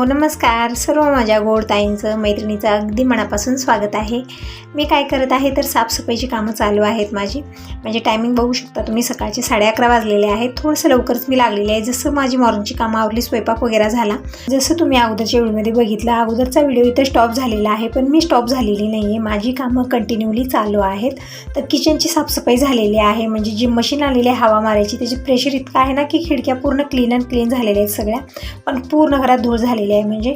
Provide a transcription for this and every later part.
Hello नमस्कार सर्व माझ्या गोड ताईंचं मैत्रिणीचं अगदी मनापासून स्वागत आहे। मी काय करत आहे तर साफसफाईची कामं चालू आहेत माझी। म्हणजे टायमिंग बघू शकता तुम्ही, सकाळचे 11:30 वाजलेले आहेत। थोडंसं लवकरच मी लागलेली आहे। जसं माझी मॉर्निंगची कामं आवरली, स्वयंपाक वगैरे झाला, जसं तुम्ही अगोदरच्या व्हिडिओमध्ये बघितलं, अगोदरचा व्हिडिओ इथं स्टॉप झालेला आहे, पण मी स्टॉप झालेली नाही आहे, माझी कामं कंटिन्यूली चालू आहेत। तर किचनची साफसफाई झालेली आहे। म्हणजे जी मशीन आलेली आहे हवा मारायची, त्याची प्रेशर इतकं आहे ना की खिडक्या पूर्ण क्लीन झालेल्या आहेत सगळ्या, पण पूर्ण घरात धूळ झालेली आहे। म्हणजे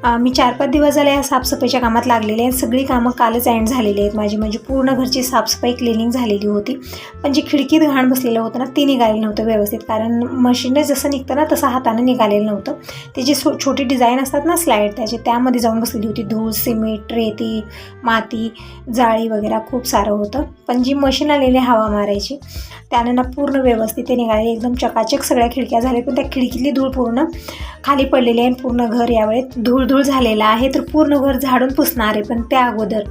मी 4-5 दिवस झाले या साफसफाईच्या कामात लागलेले आहेत। सगळी कामं कालच एंड झालेली आहेत माझी। म्हणजे पूर्ण घरची साफसफाई क्लिनिंग झालेली होती, पण जी खिडकीत घाण बसलेलं होतं ना, ते निघालेलं नव्हतं व्यवस्थित, कारण मशीनने जसं निघतं ना तसं हाताने निघालेलं नव्हतं। त्याची छोटी डिझाईन असतात ना स्लाईड, त्यामध्ये जाऊन बसलेली होती धूळ, सिमेंट, रेती, माती, जाळी वगैरे खूप सारं होतं। पण जी मशीन आलेली हवा मारायची त्यानं ना पूर्ण व्यवस्थित ते निघाले, एकदम चकाचक सगळ्या खिडक्या झाल्या। पण त्या खिडकीतली धूळ पूर्ण खाली पडलेली आहे, पूर्ण घर यावेळेस धूळ झालेलं आहे। तर पूर्ण घर झाडून पुसणार आहे, पण त्या अगोदर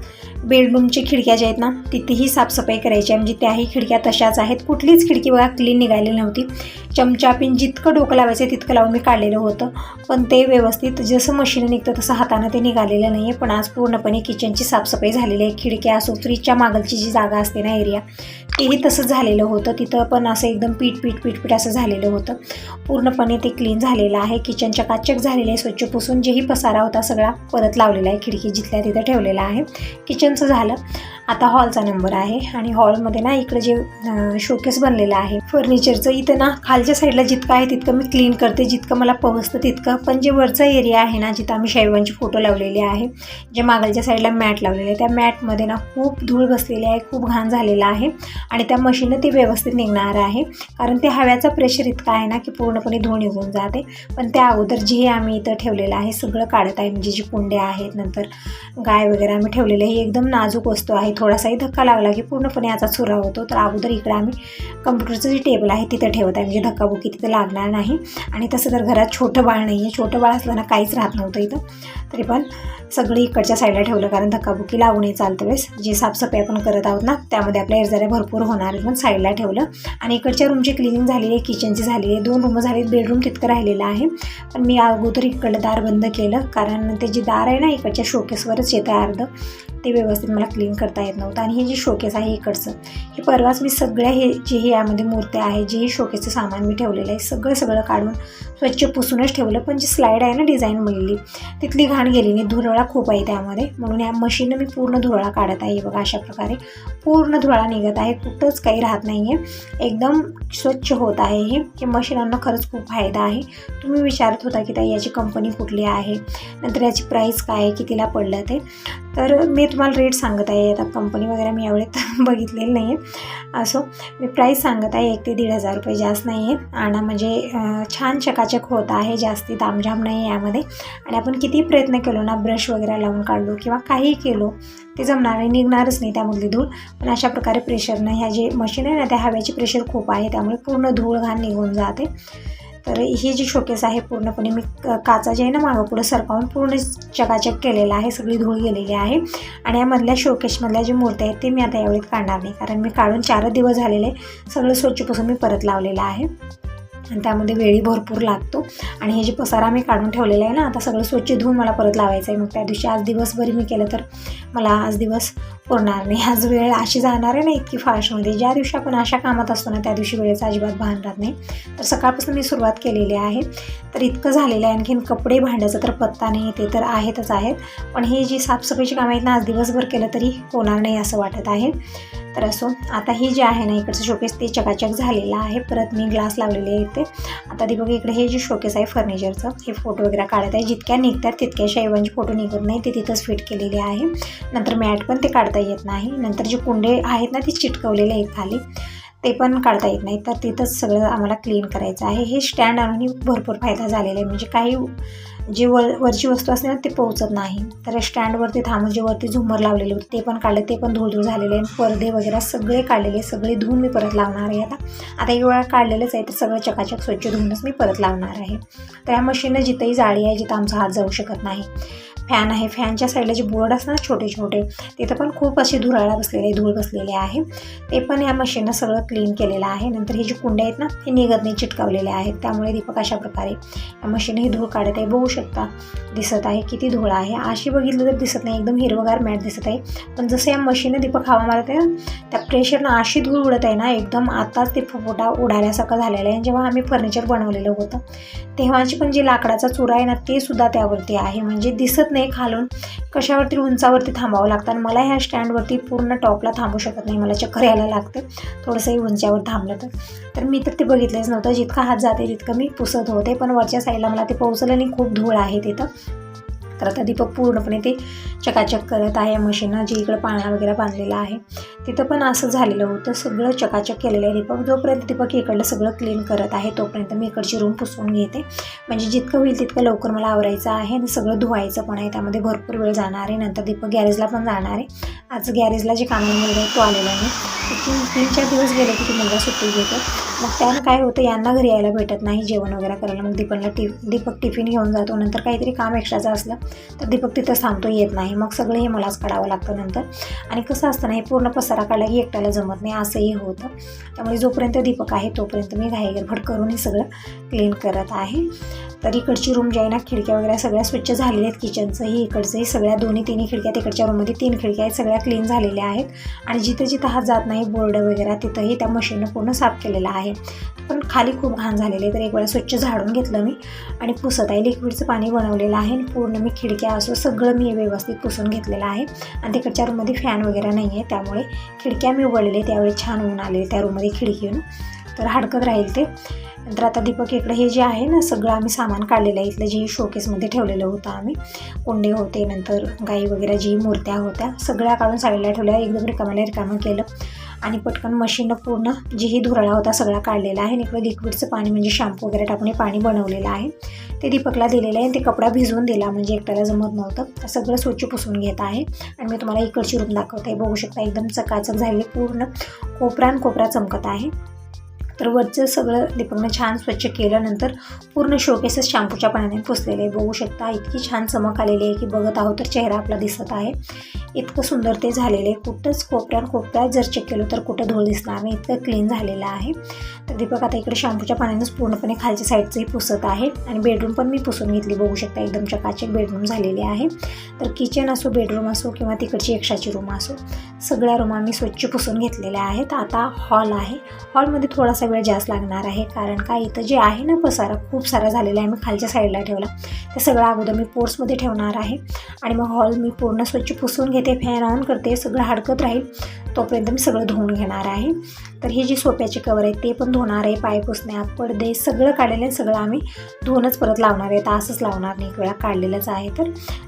बेडरूमची खिडक्या ज्या आहेत ना तिथेही साफसफाई करायची आहे। म्हणजे त्याही खिडक्या तशाच आहेत, कुठलीच खिडकी बघा क्लीन निघालेली नव्हती। चमचा पिन जितकं डोकं लावायचं तितकं लावून मी काढलेलं होतं, पण ते व्यवस्थित जसं मशीन निघतं तसं हातानं ते निघालेलं नाही आहे। पण आज पूर्णपणे किचनची साफसफाई झालेली आहे। खिडक्या असो, फ्रीजच्या मागलची जी जागा असते ना एरिया, तेही तसंच झालेलं होतं, तिथं पण असं एकदम पीठ असं झालेलं होतं। पूर्णपणे ते क्लीन झालेलं आहे। किचन चकाचक झालेलं आहे, स्वच्छ पुसून जेही पसारा होता सगळा परत लावलेला आहे, खिडकी जिथल्या तिथं ठेवलेला आहे। किचनचं झालं। आता हॉलचा नंबर आहे, आणि हॉलमध्ये ना इकडे जे शोकेस बनलेलं आहे फर्निचरचं, इथं ना खालच्या साईडला जितकं आहे तितकं मी क्लीन करते, जितकं मला पवसतं तितकं। पण जे वरचा एरिया आहे ना, जिथं आम्ही शैवांचे फोटो लावलेले आहे, जे मागलच्या साईडला मॅट लावलेले आहे, त्या मॅटमध्ये ना खूप धूळ बसलेली आहे, खूप घाण झालेला आहे, आणि त्या मशीनने ते व्यवस्थित निघणार आहे, कारण ते हव्याचा प्रेशर इतका आहे ना की पूर्णपणे धूळ निघून जाते। पण त्या अगोदर जे आम्ही इथं ठेवलेलं आहे सगळं काढत आहे। म्हणजे जी कुंड्या आहेत, नंतर गाय वगैरे आम्ही ठेवलेले, ही एकदम नाजूक वस्तू आहे, थोडासाही धक्का लागला की पूर्णपणे याचा चुरा होतो। तर अगोदर इकडे आम्ही कम्प्युटरचं जे टेबल आहे तिथं ठेवत आहे, म्हणजे धक्काबुक्की तिथं लागणार नाही। आणि तसं तर घरात छोटं बाळ नाही आहे, छोटं बाळ असलं ना काहीच राहत नव्हतं इथं, तरी पण सगळी इकडच्या साईडला ठेवलं, कारण धक्काबुक्की लागू नये चालतं वेळेस। जी साफसफाई आपण करत आहोत ना त्यामध्ये आपल्या इरजाऱ्या भरपूर होणार, पण साईडला ठेवलं। आणि इकडच्या रूमची क्लिनिंग झालेली आहे, किचनची झालेली आहे, 2 रूम झाले, बेडरूम तितकं राहिलेलं आहे। पण मी अगोदर इकडलं दार बंद केलं, कारण ते जे दार आहे ना इकडच्या शोकेसवरच येतं अर्धं, ते व्यवस्थित मला क्लीन करता येत नव्हतं। आणि हे जे शोकेस आहे इकडचं, हे परवाच मी सगळ्या जेही यामध्ये मूर्त्या आहे, जेही शोकेसचं सामान मी ठेवलेलं आहे सगळं काढून स्वच्छ पुसूनच ठेवलं। पण जी स्लाईड आहे ना डिझाईन बनलेली, तिथली घाण गेली नाही, धुरळा खूप आहे त्यामध्ये, म्हणून या मशीननं मी पूर्ण धुरळा काढत आहे। बघा अशा प्रकारे पूर्ण धुरळा निघत आहे, कुठंच काही राहत नाही आहे, एकदम स्वच्छ होत आहे। हे मशीनांना खरंच खूप फायदा आहे। तुम्ही विचारत होता की ताई याची कंपनी कुठली आहे, नंतर याची प्राईस काय आहे, कितीला पडलं ते, तर मी तुम्हाला रेट सांगत आहे। आता कंपनी वगैरे मी यावेळेस बघितलेलं नाही आहे, असो मी प्राईस सांगत आहे, 1 ते 1,500 रुपये, जास्त नाही आहे। आणि म्हणजे छान चकाचक होत आहे, जास्ती तामझाम नाही आहे यामध्ये। आणि आपण किती प्रयत्न केलो ना, ब्रश वगैरे लावून काढलो किंवा काहीही केलो, ते जमणार नाही, निघणारच नाही त्यामधली धूळ। पण अशा प्रकारे प्रेशरनं ह्या जे मशीन आहे ना त्या हव्याची प्रेशर खूप आहे, त्यामुळे पूर्ण धूळ घाण निघून जाते। तर हे जे शोकेस आहे पूर्णपणे मी काचा जे आहे ना मागं पुढं सरकावून पूर्ण चकाचक केलेलं आहे, सगळी धूळ गेलेली आहे। आणि यामधल्या शोकेसमधल्या जे मूर्त्या आहेत ते मी आता यावेळेत काढणार नाही, कारण मी काढून 4 दिवस झालेले, सगळं स्वच्छ पुसून मी परत लावलेलं आहे, आणि त्यामध्ये वेळी भरपूर लागतो। आणि हे जे पसारा मी काढून ठेवलेलं आहे ना, आता सगळं स्वच्छ धुवून मला परत लावायचं आहे। मग त्या दिवशी आज दिवसभर मी केलं तर मला आज दिवस पुरणार नाही, आज वेळ अशी जाणार आहे ना इतकी फास्टमध्ये। ज्या दिवशी आपण अशा कामात असतो ना त्या दिवशी वेळेचं अजिबात भान राहत नाही। तर सकाळपासून मी सुरुवात केलेली आहे, तर इतकं झालेलं आहे। आणखीन कपडे भांड्याचा तर पत्ता नाही, ते तर आहेतच आहेत, पण हे जी साफसफाईची कामं आहेत ना आज दिवसभर केलं तरी होणार नाही असं वाटत आहे। तर असो, आता ही जे आहे ना इकडचं शोकेस ते चकाचक झालेलं आहे, परत मी ग्लास लावलेले आहे ते। आता ते बघा इकडे हे जे शोकेस आहे फर्निचरचं, हे फोटो वगैरे काढत आहे, जितक्या निघतात तितक्या शैवांचे फोटो निघत नाही, ते तिथंच फिट केलेले आहे। नंतर मॅट पण ते काढता येत नाही, नंतर जे कुंडे आहेत ना ते चिटकवलेले आहेत खाली, ते पण काढता येत नाही, तर तिथंच सगळं आम्हाला क्लीन करायचं आहे। हे स्टँड आणूनही भरपूर फायदा झालेला आहे, म्हणजे काही जे वरची वस्तू असते ना ते पोहोचत नाही, तर स्टँडवरती थांबून जे वरती झुमर लावलेले होते ते पण काढले, ते पण धूळ झालेले आहे, पडदे वगैरे सगळे काढलेले, सगळे धुवून मी परत लावणार आहे। आता एक वेळा काढलेलंच आहे, तर सगळं चकाचक स्वच्छ धुवूनच मी परत लावणार आहे। तर या मशीननं जिथंही जाळी आहे, जिथं आमचा हात जाऊ शकत नाही, फॅन आहे, फॅनच्या साईडला जे बोर्ड असतात ना छोटे छोटे, तिथं पण खूप अशी धुराळा बसलेली आहे, धूळ बसलेली आहे. ते पण ह्या मशीननं सगळं क्लीन केलेलं आहे. नंतर हे जे कुंड्या आहेत ना हे निघत नाही, चिटकावलेले आहेत, त्यामुळे दीपक अशा प्रकारे या मशीन ही धूळ काढत आहे. बघू शकता दिसत आहे किती धूळ आहे. अशी बघितलं तर दिसत नाही, एकदम हिरवगार मॅट दिसत आहे. पण जसं या मशीनने दीपक हवा मारत आहे ना त्या प्रेशरनं अशी धूळ उडत आहे ना, एकदम आताच ते फुफुटा उडाल्यासारखं झालेलं आहे. जेव्हा आम्ही फर्निचर बनवलेलं होतं तेव्हाची पण जे लाकडाचा चुरा आहे ना ते सुद्धा त्यावरती आहे. म्हणजे दिसत नाही खालून, कशावरती उंचावरती थांबावं लागतं. आणि मला ह्या स्टँडवरती पूर्ण टॉपला थांबू शकत नाही, मला चक्कर यायला लागतं थोडंसंही उंचावर थांबलं तर मी तर ते बघितलेच नव्हतं. जितका हात जाते तितकं मी पुसत होते, पण वरच्या साईडला मला ते पोहोचलं नाही, खूप धूळ आहे तिथं. तर आता दीपक पूर्णपणे ते चकाचक करत आहे. मशीननं जी इकडं पाळणा वगैरे बांधलेला आहे तिथं पण असं झालेलं होतं, सगळं चकाचक केलेलं आहे दीपक. जोपर्यंत दीपक इकडलं सगळं क्लीन करत आहे तोपर्यंत मी इकडची रूम पुसवून घेते. म्हणजे जितकं होईल तितकं लवकर मला आवरायचं आहे आणि सगळं धुवायचं पण आहे, त्यामध्ये भरपूर वेळ जाणार आहे. नंतर दीपक गॅरेजला पण जाणार आहे. आज गॅरेजला जे कामाला मुलगा आहे तो आलेला आहे. 3-4 दिवस गेले की ती मुलगा सुट्टी घेतो. मग त्यानं काय होतं, यांना घरी यायला भेटत नाही जेवण वगैरे करायला. मग दीपक टिफिन घेऊन जातो. नंतर काहीतरी काम एक्स्ट्राचं असलं तर दीपक तिथं थांबतो, येत नाही. मग सगळं हे मलाच काढावं लागतं नंतर. आणि कसं असतं ना, हे पूर्ण पसारा काढला की एकट्याला जमत नाही, असंही होतं. त्यामुळे जोपर्यंत दीपक आहे तोपर्यंत मी घाई गडबड करून हे सगळं क्लीन करत आहे. तर इकडची रूम जी आहे ना, खिडक्या वगैरे सगळ्या स्वच्छ झालेल्या आहेत. किचनचंही इकडचंही सगळ्या 2-3 खिडक्या, तिकडच्या रूममध्ये 3 खिडक्या आहेत, सगळ्या क्लीन झालेल्या आहेत. आणि जिथं जिथं हात जात नाही बोर्ड वगैरे तिथंही त्या मशीननं पूर्ण साफ केलेलं आहे. पण खाली खूप घाण झालेले तर एक वेळा स्वच्छ झाडून घेतलं मी आणि पुसत आहे. लिक्विडचं पाणी बनवलेलं आहे आणि पूर्ण मी खिडक्या असो सगळं मी व्यवस्थित पुसून घेतलेलं आहे. आणि तिकडच्या रूममध्ये फॅन वगैरे नाही आहे, त्यामुळे खिडक्या मी उघडलेले, त्यावेळी छान ऊन आले त्या रूममध्ये खिडकीनं, तर हडकत राहील ते. नंतर आता दीपक इकडे हे जे आहे ना सगळं आम्ही सामान काढलेलं आहे. इथलं जे शोकेसमध्ये ठेवलेलं होतं आम्ही, कोंडे होते, नंतर गाई वगैरे जी मूर्त्या होत्या सगळ्या काढून साईडला ठेवल्या, एकदम रिकामं केलं. आणि पटकन मशीननं पूर्ण जीही धुराळा होता सगळा काढलेला आहे. आणि इकडे लिक्विडचं पाणी म्हणजे शॅम्पू वगैरे टाकून हे पाणी बनवलेलं आहे, ते दीपकला दिलेलं आहे. आणि ते कपडा भिजवून दिला, म्हणजे एकट्याला जमत नव्हतं. सगळं स्वच्छ पुसून घेत आहे. आणि मी तुम्हाला इकडची रूम दाखवते, बघू शकता एकदम चकाचक झालेली, पूर्ण कोपरा चमकत आहे. तर वरचं सगळं दीपकनं छान स्वच्छ केलं. नंतर पूर्ण शोकेसच शॅम्पूच्या पाण्याने पुसलेलं आहे. बघू शकता इतकी छान चमक आलेली आहे की बघत आहोत तर चेहरा आपला दिसत आहे. इतकं सुंदर ते झालेलं आहे. कुठंच कोपऱ्यात जर चेक केलं तर कुठं धूळ दिसणार नाही, इतकं क्लीन झालेलं आहे. तर दीपक आता इकडे शॅम्पूच्या पाण्यानेच पूर्णपणे खालच्या साईडचंही पुसत आहे. आणि बेडरूम पण मी पुसून घेतली, बघू शकता एकदम चकाचक बेडरूम झालेली आहे. तर किचन असो, बेडरूम असो किंवा तिकडची एक्स्ट्राची रूम असो, सगळ्या रूम आम्ही स्वच्छ पुसून घेतलेल्या आहेत. आता हॉल आहे, हॉलमध्ये थोडासा वेळ जास्त लागणार आहे, कारण काय इथं जे आहे ना पसारा खूप सारा झालेला आहे. मी खालच्या साईडला ठेवला, ते सगळं अगोदर मी पोर्समध्ये ठेवणार आहे. आणि मग हॉल मी पूर्ण स्वच्छ पुसून घेते, फॅन ऑन करते, सगळं हडकत राहील तोपर्यंत मी सगळं धुवून घेणार आहे. तर हे जे सोफ्याचे कवर आहेत ते पण धुणार आहे, पाय पुसण्या, पडदे सगळं काढलेलं आहे, सगळं आम्ही धुवूनच परत लावणार आहे. तर असंच लावणार नाही, एक वेळा काढलेलंच आहे.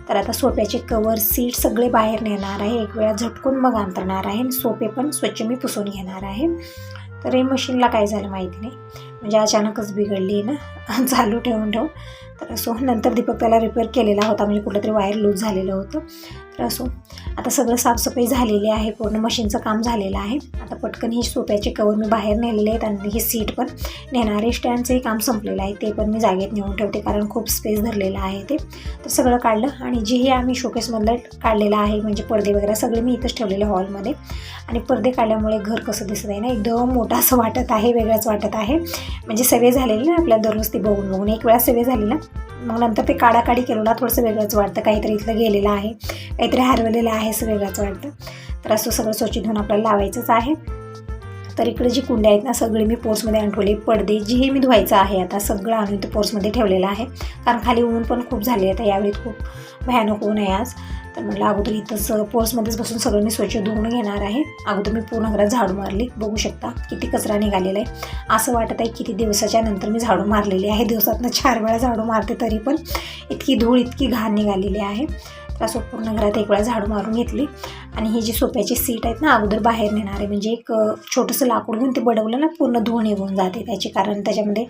तर आता सोफ्याचे कवर, सीट सगळे बाहेर नेणार आहे, एक वेळा झटकून मग अंतरणार आहे. आणि सोफे पण स्वच्छ मी पुसून घेणार आहे. तर हे मशीनला काय झालं माहिती नाही, म्हणजे अचानकच बिघडली ना चालू ठेवून. तर असो, नंतर दीपक त्याला रिपेअर केलेला होता, म्हणजे कुठलं तरी वायर लूज झालेलं होतं. तर असो, आता सगळं साफसफाई झालेली आहे, पूर्ण मशीनचं काम झालेलं आहे. आता पटकन ही सोफ्याचे कवर मी बाहेर नेलेले आहेत आणि ही सीट पण नेणार आहे. स्टँडचंही काम संपलेलं आहे, ते पण मी जागेत नेऊन ठेवते कारण खूप स्पेस धरलेलं आहे ते. तर सगळं काढलं आणि जेही आम्ही शोकेसमधलं काढलेलं आहे, म्हणजे पडदे वगैरे सगळे मी इथंच ठेवलेले हॉलमध्ये. आणि पडदे काढल्यामुळे घर कसं दिसत आहे ना, एकदम मोठं असं वाटत आहे, वेगळंच वाटत आहे. म्हणजे सवय झालेली ना आपल्याला दररोज ते बघून एक वेळा सवय झाली ना, मग नंतर ते काढाकाढी केलं ना थोडंसं वेगळंच वाटतं, काहीतरी इथलं गेलेलं आहे, काहीतरी हरवलेलं आहे, असं वेगळंच वाटतं. तर असं सगळं स्वच्छ धुवून आपल्याला लावायचंच आहे. तर इकडे जी कुंड्या आहेत ना सगळे मी पोर्समध्ये आणून ठेवले. पडदे जेही मी धुवायचं आहे आता सगळं आणून ते पोर्समध्ये ठेवलेलं आहे, कारण खाली ऊन पण खूप झाले आहे. यावेळी खूप भयानक ऊन आहे आज. तर म्हटलं अगोदर इथंच पोर्समध्येच बसून सगळं मी स्वच्छ धुवून घेणार आहे. अगोदर मी पूर्ण घरात झाडू मारली, बघू शकता किती कचरा निघालेला आहे. असं वाटत आहे किती दिवसाच्या नंतर मी झाडू मारलेली आहे. दिवसातनं 4 वेळा झाडू मारते तरी पण इतकी धूळ, इतकी घाण निघालेली आहे. तर असं पूर्ण घरात एक वेळा झाडू मारून घेतली. आणि ही जी सोफ्याची सीट आहेत ना अगोदर बाहेर नेणार आहे, म्हणजे एक छोटंसं लाकूड घेऊन ते बडवलं ना पूर्ण धूळ निघून जाते त्याची, कारण त्याच्यामध्ये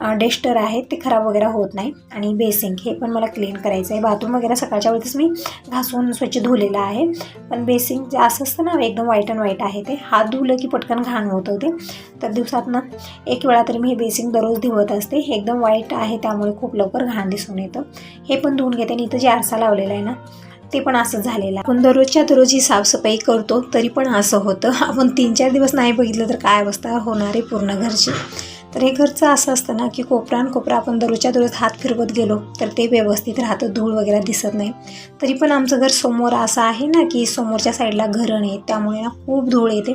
डेस्टर आहे ते खराब वगैरे होत नाही. आणि बेसिंग हे पण मला क्लीन करायचं आहे. बाथरूम वगैरे सकाळच्या वेळेस मी घासून स्वच्छ धुलेलं आहे. पण बेसिंग जे असं असतं ना एकदम व्हाईट अँड व्हाईट आहे ते, हात धुलं की पटकन घाण होतं ते. तर दिवसातनं एक वेळा तरी मी हे बेसिंग दररोज धुवत असते. एकदम व्हाईट आहे त्यामुळे खूप लवकर घाण दिसून येतं. हे पण धुवून घेते. आणि इथं जे आरसा लावलेला आहे ना ते पण असं झालेलं आहे. आपण दररोजच्या दररोज ही साफसफाई करतो तरी पण असं होतं. आपण 3-4 दिवस नाही बघितलं तर काय अवस्था होणार आहे पूर्ण घरची. तर हे घरचं असं असतं ना की कोपरा आपण दररोजच्या दररोज हात फिरवत गेलो तर ते व्यवस्थित राहतं, धूळ वगैरे दिसत नाही. तरी पण आमचं घर समोर असं आहे ना की समोरच्या साईडला घरं नाही, त्यामुळे ना खूप धूळ येते,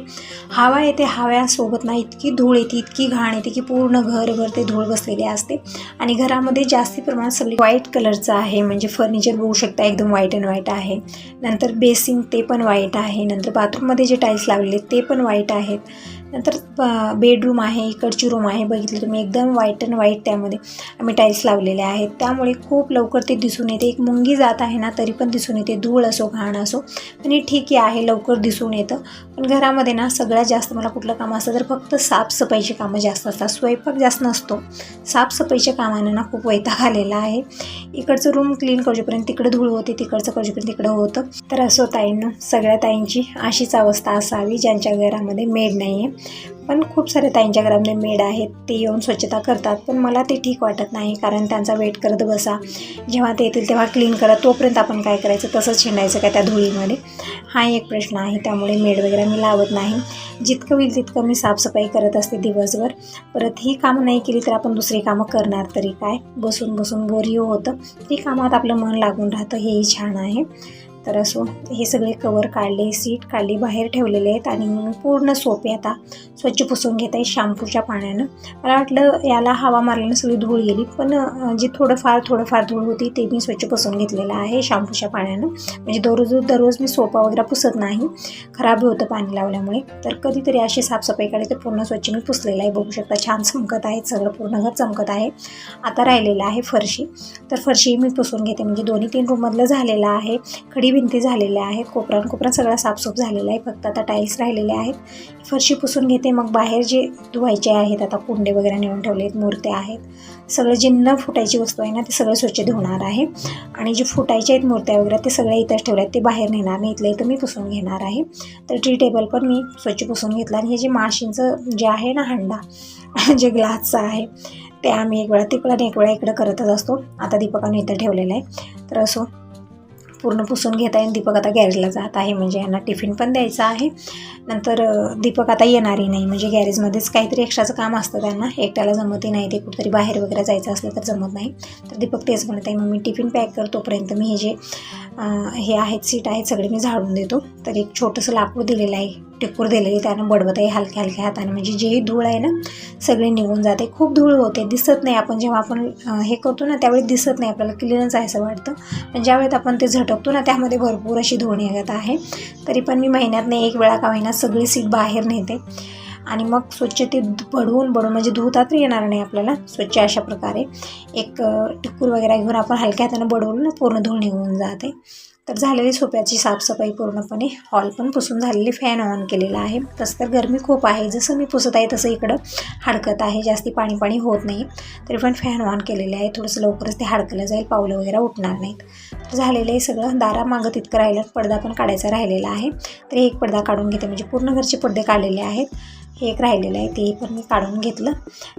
हवा येते. हव्यासोबत ना इतकी धूळ येते, इतकी घाण येते की पूर्ण घरभर ते धूळ बसलेली असते. आणि घरामध्ये जास्ती प्रमाणात सगळी व्हाईट कलरचं आहे, म्हणजे फर्निचर बघू शकता एकदम व्हाईट अँड व्हाईट आहे. नंतर बेसिंग ते पण व्हाईट आहे. नंतर बाथरूममध्ये जे टाईल्स लावलेले ते पण व्हाईट आहेत. नंतर बेडरूम आहे, इकडची रूम आहे, बघितलं तुम्ही एकदम व्हाईट अँड व्हाईट त्यामध्ये आम्ही टाईल्स लावलेले आहेत. त्यामुळे खूप लवकर ते दिसून येते. एक मुंगी जात आहे ना तरी पण दिसून येते, धूळ असो घाण असो. आणि ठीक आहे लवकर दिसून येतं. पण घरामध्ये ना सगळ्यात जास्त मला कुठलं काम असतं तर फक्त साफसफाईची कामं जास्त असतात, स्वयंपाक जास्त नसतो. साफसफाईच्या कामानं ना खूप वैताग आलेला आहे. इकडचं रूम क्लीन करूपर्यंत तिकडं धूळ होते, तिकडचं करूपर्यंत तिकडं होतं. तर असो ताईंनो, सगळ्या ताईंची अशीच अवस्था असावी ज्यांच्या घरामध्ये मेड नाही आहे. पण खूप साऱ्या ताईंच्या घरामध्ये मेड आहेत, ते येऊन स्वच्छता करतात. पण मला ते ठीक वाटत नाही, कारण त्यांचा वेट करत बसा, जेव्हा ते येतील तेव्हा क्लीन करा, तोपर्यंत आपण काय करायचं, तसंच शिंडायचं का त्या धुळीमध्ये, हा एक प्रश्न आहे. त्यामुळे मेड वगैरे मी लावत नाही. जितकं होईल तितकं मी साफसफाई करत असते दिवसभर. परत ही कामं नाही केली तर आपण दुसरी कामं करणार तरी काय, बसून बसून बोरिंग होतं. ती कामात आपलं मन लागून राहतं, हेही छान आहे. तर असो, हे सगळे कवर काढले, सीट काढली, बाहेर ठेवलेले आहेत. आणि पूर्ण सोफे आता स्वच्छ पुसून घेत आहे शॅम्पूच्या पाण्यानं. मला वाटलं याला हवा मारल्यानं सगळी धूळ गेली, पण जे थोडंफार धूळ होती ते मी स्वच्छ पुसून घेतलेलं आहे शॅम्पूच्या पाण्यानं. म्हणजे दररोज मी सोफा वगैरे पुसत नाही, खराब होतं पाणी लावल्यामुळे. तर कधीतरी अशी साफसफाई काढली तर पूर्ण स्वच्छ मी पुसलेलं आहे. बघू शकता छान चमकत आहे, सगळं पूर्ण घर चमकत आहे. आता राहिलेलं आहे फरशी, तर फरशी मी पुसून घेते. म्हणजे 2-3 रूममधलं झालेलं आहे, खडी भिंती झालेल्या आहेत, कोपरा सगळा साफसूफ झालेला आहे. फक्त आता टाईल्स राहिलेले आहेत. फरशी पुसून घेते. मग बाहेर जे धुवायचे आहेत, आता कुंडे वगैरे नेऊन ठेवले आहेत, मूर्त्या आहेत, सगळं जे न फुटायची वस्तू आहे ना ते सगळं स्वच्छ धुवणार आहे. आणि जे फुटायचे आहेत मूर्त्या वगैरे ते सगळे इथंच ठेवले आहेत, ते बाहेर नेणार नाही, इथं मी पुसून घेणार आहे. तर टी टेबल पण मी स्वच्छ पुसून घेतला. आणि हे जे माशींचं जे आहे ना हंडा जे ग्लासचं आहे ते आम्ही एक वेळा तिकडं आणि एक वेळा इकडं करतच असतो. आता दीपकाने इथं ठेवलेलं आहे. तर असो पूर्ण पुसून घेत आहे. आणि दीपक आता गॅरेजला जात आहे, म्हणजे यांना टिफिन पण द्यायचा आहे. नंतर दीपक आता येणारही नाही, म्हणजे गॅरेजमध्येच काहीतरी एक्स्ट्राचं काम असतं त्यांना, एकट्याला जमतही नाही, ते कुठेतरी बाहेर वगैरे जायचं असलं तर जमत नाही. तर दीपक तेच म्हणत आहे, मग मी टिफिन पॅक करतो तोपर्यंत मी हे आहेत सीट आहेत सगळे मी झाडून देतो. तर एक छोटंसं लाकूड दिलेलं आहे, टिकूर दिलेली, त्यानं बडवत आहे हलक्या हाताने, म्हणजे जेही धूळ आहे ना सगळी निघून जाते. खूप धूळ होते, दिसत नाही. आपण जेव्हा आपण हे करतो ना त्यावेळी दिसत नाही, आपल्याला क्लीनच आहे असं वाटतं. पण ज्यावेळेत आपण ते झटकतो ना त्यामध्ये भरपूर अशी धूळ निघत आहे. तरी पण मी महिन्यातनं एक वेळा का महिन्यात सगळी सीट बाहेर नेते. आणि मग स्वच्छ ते बडवून म्हणजे धुता तर येणार नाही आपल्याला, स्वच्छ अशा प्रकारे एक टिकूर वगैरे घेऊन आपण हलक्या हाताने बडवलं ना पूर्ण धूळ निघून जाते. तर झालेली सोफ्याची साफसफाई पूर्णपणे, हॉल पण पुसून झालेली, फॅन ऑन केलेला आहे. तसं तर गरमी खूप आहे, जसं मी पुसत आहे तसं इकडं हडकत आहे, जास्ती पाणी होत नाही. तरी पण फॅन ऑन केलेले आहे, थोडंसं लवकरच ते हडकलं जाईल, पावलं वगैरे उठणार नाहीत. तर झालेलं आहे सगळं. दारामागं तितकं राहिलं, पडदा पण काढायचा राहिलेला आहे. तर एक पडदा काढून घेते, म्हणजे पूर्ण घरचे पडदे काढलेले आहेत. हे एक राहिलेलं आहे ते पण मी काढून घेतलं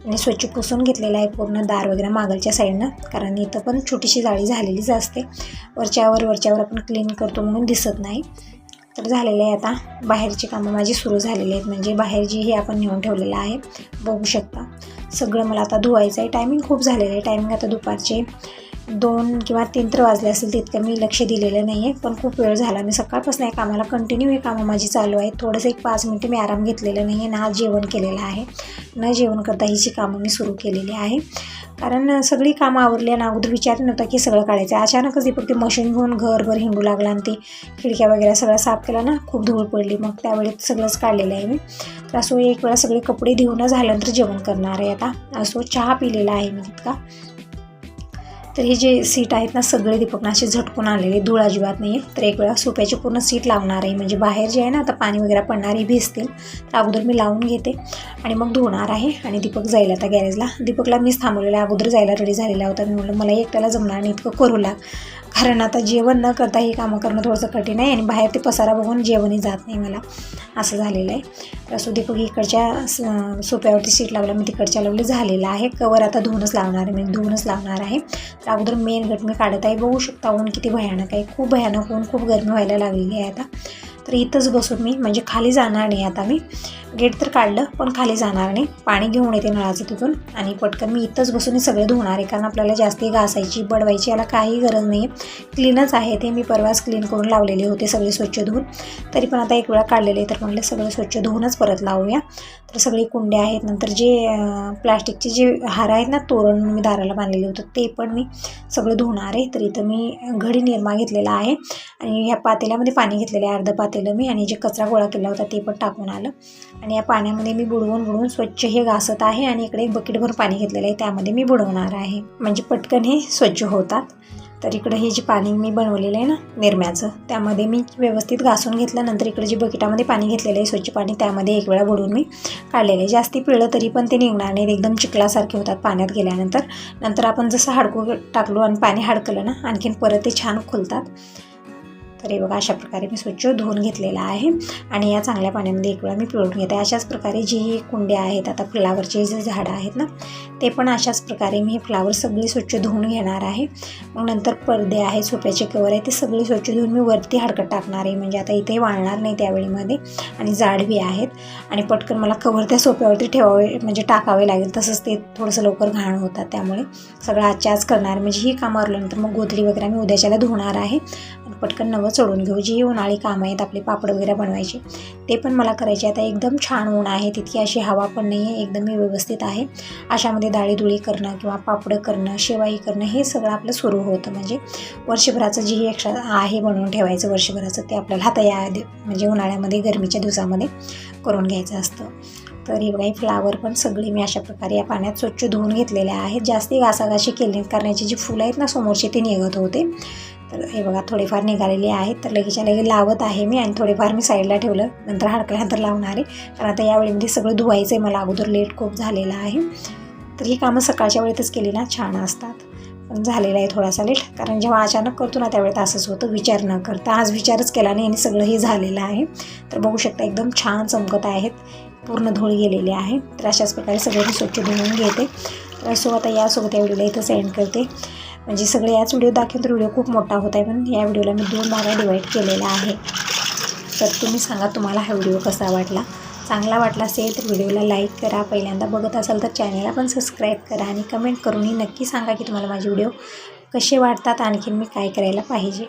आणि स्वच्छ पुसून घेतलेलं आहे पूर्ण दार वगैरे मागलच्या साईडनं, कारण इथं पण छोटीशी जाळी झालेलीच असते, वरच्यावर आपण क्लीन करतो म्हणून दिसत नाही. तर झालेलं आहे. आता बाहेरची कामं माझी सुरू झालेली आहेत, म्हणजे बाहेर जी हे आपण नेऊन ठेवलेलं आहे बघू शकता, सगळं मला आता धुवायचं आहे. टायमिंग खूप झालेलं आहे, टायमिंग आता दुपारचे 2 किंवा 3 तर वाजले असेल, तितकं मी लक्ष दिलेलं नाही आहे. पण खूप वेळ झाला, मी सकाळपासून या कामाला कंटिन्यू हे कामं माझी चालू आहेत. थोडंसं एक 5 मिनिटं मी आराम घेतलेलं नाही आहे, ना जेवण केलेलं आहे, न जेवण करता हिची कामं मी सुरू केलेली आहे. कारण सगळी कामं आवरली आणि अगोदर विचार नव्हता की सगळं काढायचं. अचानकच दीपक ते मशीन घेऊन घरभर हिंडू लागला आणि ती खिडक्या वगैरे सगळं साफ केला ना, खूप धूळ पडली. मग त्यावेळेत सगळंच काढलेलं आहे मी. तर असो एक वेळा सगळे कपडे धुवून झाल्यानंतर जेवण करणार आहे. आता असो चहा पिलेला आहे मी तितका. तर हे जे सीट आहेत ना सगळे दीपकना असे झटकून आलेले, धूळ अजिबात नाही आहे. तर एक वेळा सोप्याची पूर्ण सीट लावणार आहे, म्हणजे बाहेर जे आहे ना आता पाणी वगैरे पडणारी भिजतील, तर अगोदर मी लावून घेते आणि मग धुणार आहे. आणि दीपक जाईल आता गॅरेजला. दीपकला मीच थांबवलेला, अगोदर जायला रेडी झालेला होता. मी म्हटलं मला एकट्याला जमणार नाही इतकं करू लाग, कारण आता जेवण न करता ही कामं करणं थोडंसं कठीण आहे आणि बाहेर ते पसारा बघून जेवणही जात नाही मला, असं झालेलं आहे. तर असं दीपक इकडच्या सोप्यावरती सीट लावला, मी तिकडच्या लावली, झालेला आहे. कवर आता धुवूनच लावणार आहे, मी धुवूनच लावणार आहे. तर अगोदर मेन गट मी काढत आहे. बघू शकता ऊन किती भयानक आहे, खूप भयानक ऊन, खूप गरमी व्हायला लागलेली आहे आता. तर इथंच बसून मी, म्हणजे खाली जाणार नाही आता, मी गेट तर काढलं पण खाली जाणार नाही, पाणी घेऊन येते नळाचं तिथून आणि पटकन मी इथंच बसून हे सगळे धुणार आहे. कारण आपल्याला जास्ती घासायची बडवायची याला काही गरज नाही आहे, क्लीनच आहे ते. मी परवाच क्लीन करून लावलेले होते सगळे स्वच्छ धुवून, तरी पण आता एक वेळा काढलेले, तर म्हटलं सगळं स्वच्छ धुवूनच परत लावूया. तर सगळी कुंड्या आहेत, नंतर जे प्लास्टिकचे जे हार आहेत ना, तोरण मी दाराला बांधलेले होतं, ते पण मी सगळं धुणार आहे. तर इथं मी घडी निरमा घेतलेला आहे आणि ह्या पातेल्यामध्ये पाणी घेतलेलं आहे, अर्धं पातेलं मी, आणि जे कचरा गोळा केला होता ते पण टाकून आलं. आणि या पाण्यामध्ये मी बुडवून स्वच्छ हे घासत आहे. आणि इकडे एक बकेटभर पाणी घेतलेलं आहे, त्यामध्ये मी बुडवणार आहे, म्हणजे पटकन हे स्वच्छ होतात. तर इकडे हे जे पाणी मी बनवलेलं आहे ना निरम्याचं, त्यामध्ये मी व्यवस्थित घासून घेतलं. नंतर इकडे जे बकेटामध्ये पाणी घेतलेलं आहे स्वच्छ पाणी, त्यामध्ये एक वेळा बुडवून मी काढलेलं आहे. जास्ती पिळलं तरी पण ते निघणार नाही, एकदम चिखलासारखे होतात पाण्यात गेल्यानंतर. नंतर आपण जसं हाडकू टाकलो आणि पाणी हाडकलं ना, आणखीन परत ते छान खुलतात. तर हे बघा अशा प्रकारे मी स्वच्छ धुवून घेतलेला आहे आणि या चांगल्या पाण्यामध्ये एक वेळा मी पिळून घेते. अशाच प्रकारे जी कुंड्या आहेत, आता फ्लावरचे जे झाडं आहेत ना, ते पण अशाच प्रकारे मी हे फ्लावर सगळे स्वच्छ धुवून घेणार आहे. मग नंतर पडदे आहेत, सोप्याचे कवर आहे, ते सगळे स्वच्छ धुवून मी वरती हडकत टाकणार आहे, म्हणजे आता इथे वाळणार नाही त्यावेळीमध्ये. आणि जाडवी आहेत आणि पटकन मला कवर त्या सोप्यावरती ठेवावे, म्हणजे टाकावे लागेल, तसंच ते थोडंसं लवकर घाण होतात, त्यामुळे सगळं आजच्या आज करणार. म्हणजे ही कामं आवरल्यानंतर मग गोधडी वगैरे मी उद्याच्याला धुणार आहे आणि पटकन नवं चढून घेऊ. जी उन्हाळी कामं आहेत आपले पापड वगैरे बनवायचे, ते पण मला करायचे. आता एकदम छान ऊन आहे, तितकी अशी हवा पण नाही आहे, एकदम व्यवस्थित आहे. अशामध्ये डाळीधुळी करणं किंवा पापड करणं, शेवाई करणं, हे सगळं आपलं सुरू होतं. म्हणजे वर्षभराचं जे एक्स्ट्रा आहे बनवून ठेवायचं वर्षभराचं, ते आपल्याला आता या म्हणजे उन्हाळ्यामध्ये गरमीच्या दिवसामध्ये करून घ्यायचं असतं. तर हे बघा ही फ्लावर पण सगळी मी अशा प्रकारे या पाण्यात स्वच्छ धुवून घेतलेले आहेत. जास्ती घासाघाशी केली करण्याची जी फुलं आहेत ना समोरचे, ते निघत होते. तर हे बघा थोडेफार निघालेले आहेत, तर लगेचच्या लगे लावत आहे मी. आणि थोडेफार मी साईडला ठेवलं, नंतर हडकल्यानंतर लावणार आहे, कारण आता यावेळीमध्ये सगळं धुवायचं आहे मला, अगोदर लेट खूप झालेला आहे. तर ही कामं सकाळच्या वेळेतच केली ना छान असतात, पण झालेलं आहे थोडासा लेट, कारण जेव्हा अचानक करतो ना त्यावेळेत असंच होतं, विचार न करता. आज विचारच केला नाही आणि सगळं हे झालेलं आहे. तर बघू शकता एकदम छान चमकत आहेत, पूर्ण धूळ गेलेली आहे. तर अशाच प्रकारे सगळं मी स्वच्छ धुवून घेते. तर असो आता यासोबत या व्हिडिओला इथं सेंड करते, म्हणजे सगळे याच व्हिडिओ दाखवून तर व्हिडिओ खूप मोठा होत आहे, पण या व्हिडिओला मी 2 भागात डिवाईड केलेला आहे. तर तुम्ही सांगा तुम्हाला हा व्हिडिओ कसा वाटला. चांगला वाटला असेल तर व्हिडिओला लाईक करा, पहिल्यांदा बघत असाल तर चॅनलला पण सबस्क्राईब करा आणि कमेंट करूनही नक्की सांगा की तुम्हाला माझे व्हिडिओ कसे वाटतात, आणखीन मी काय करायला पाहिजे.